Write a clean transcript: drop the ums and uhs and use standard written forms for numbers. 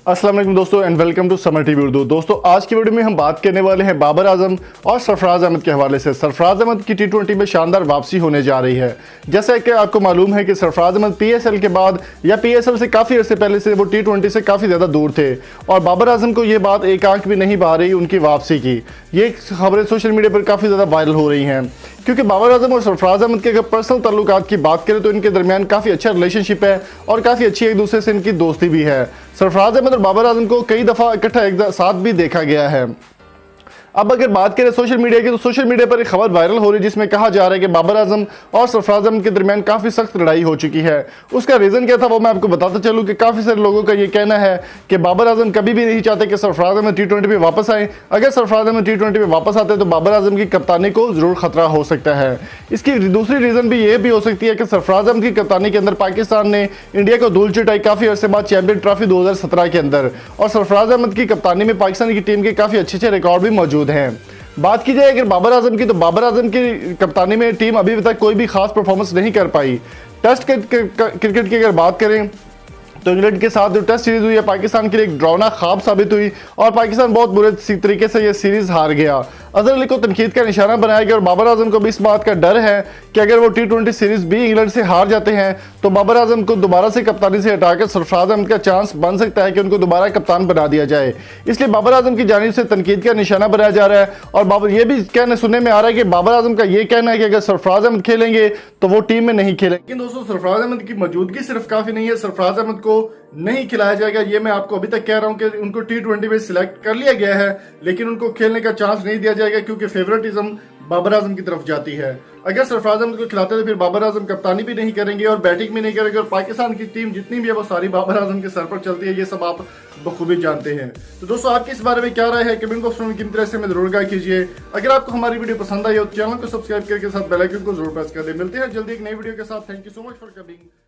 अस्सलाम वालेकुम दोस्तों and welcome to Samar TV Urdu. दोस्तों आज की वीडियो में हम बात करने वाले हैं बाबर आजम और सरफराज अहमद के हवाले से। सरफराज अहमद की टी20 में शानदार वापसी होने जा रही है। जैसा कि आपको मालूम है कि सरफराज अहमद पीएसएल के बाद या पीएसएल से काफ़ी अर्से पहले से वो टी20 से काफ़ी ज़्यादा दूर थे और बाबर आजम को ये बात एक आंख भी नहीं भा रही उनकी वापसी की। ये खबरें सोशल मीडिया पर काफ़ी ज़्यादा वायरल हो रही हैं क्योंकि बाबर आजम और सरफराज अहमद के अगर पर्सनल ताल्लुकात की बात करें तो इनके दरमियान काफ़ी अच्छा रिलेशनशिप है और काफ़ी अच्छी एक दूसरे से इनकी दोस्ती भी है। सरफराज अहमद और बाबर आजम को कई दफ़ा इकट्ठा एक साथ भी देखा गया है। अब अगर बात करें सोशल मीडिया की तो सोशल मीडिया पर एक खबर वायरल हो रही है जिसमें कहा जा रहा है कि बाबर आजम और सरफराज अहमद के दरमियान काफ़ी सख्त लड़ाई हो चुकी है। उसका रीज़न क्या था वो मैं आपको बताता चलूँ कि काफ़ी सारे लोगों का ये कहना है कि बाबर आजम कभी भी नहीं चाहते कि सरफराज अहमद टी20 में वापस आए। अगर सरफराज अहमद टी20 में वापस आते हैं तो बाबर आजम की कप्तानी को ज़रूर खतरा हो सकता है। इसकी दूसरी रीज़न भी ये भी हो सकती है कि सरफराज अहमद की कप्तानी के अंदर पाकिस्तान ने इंडिया को धूल चटाई काफ़ी अर्से बाद चैंपियन ट्रॉफी 2017 के अंदर, और सरफराज अहमद की कप्तानी में पाकिस्तान की टीम के काफ़ी अच्छे रिकॉर्ड भी मौजूद हैं। बात की जाए अगर बाबर आजम की तो बाबर आजम की कप्तानी में टीम अभी तक कोई भी खास परफॉर्मेंस नहीं कर पाई। टेस्ट क्रिकेट की अगर बात करें तो इंग्लैंड के साथ जो टेस्ट सीरीज हुई है पाकिस्तान के लिए एक डरावना ख्वाब साबित हुई और पाकिस्तान बहुत बुरे तरीके से यह सीरीज हार गया। अजहर अली को तनकीद का निशाना बनाया गया और बाबर आजम को भी इस बात का डर है कि अगर वो टी20 सीरीज भी इंग्लैंड से हार जाते हैं तो बाबर आजम को दोबारा से कप्तानी से हटाकर सरफराज अहमद का चांस बन सकता है कि उनको दोबारा कप्तान बना दिया जाए। इसलिए बाबर आजम की जानिब से तनकीद का निशाना बनाया जा रहा है और बाबर ये भी कहने सुनने में आ रहा है कि बाबर आजम का ये कहना है कि अगर सरफराज अहमद खेलेंगे तो वो टीम में नहीं खेलेंगे। लेकिन दोस्तों सरफराज अहमद की मौजूदगी सिर्फ काफ़ी नहीं है, सरफराज अहमद को नहीं खिलाया जाएगा ये मैं आपको अभी तक कह रहा हूं कि उनको टी20 में सिलेक्ट कर लिया गया है लेकिन उनको खेलने का चांस नहीं दिया जाएगा क्योंकि फेवरेटिज्म बाबर आजम की तरफ जाती है। अगर सरफराज अहमद को खिलाते तो फिर बाबर आजम कप्तानी भी नहीं करेंगे और बैटिंग भी नहीं करेंगे और पाकिस्तान की टीम जितनी भी है वो सारी बाबर आजम के सर पर चलती है, ये सब आप बखूबी जानते हैं। तो दोस्तों आपकी इस बारे में क्या राय है कमेंट बॉक्स में किन तरह से में जरूर कीजिए। अगर आपको हमारी वीडियो पसंद आई हो तो चैनल को सब्सक्राइब करके साथ बेल आइकन को जरूर प्रेस कर दे। मिलते हैं जल्दी एक नई वीडियो के साथ। Thank you so much for coming.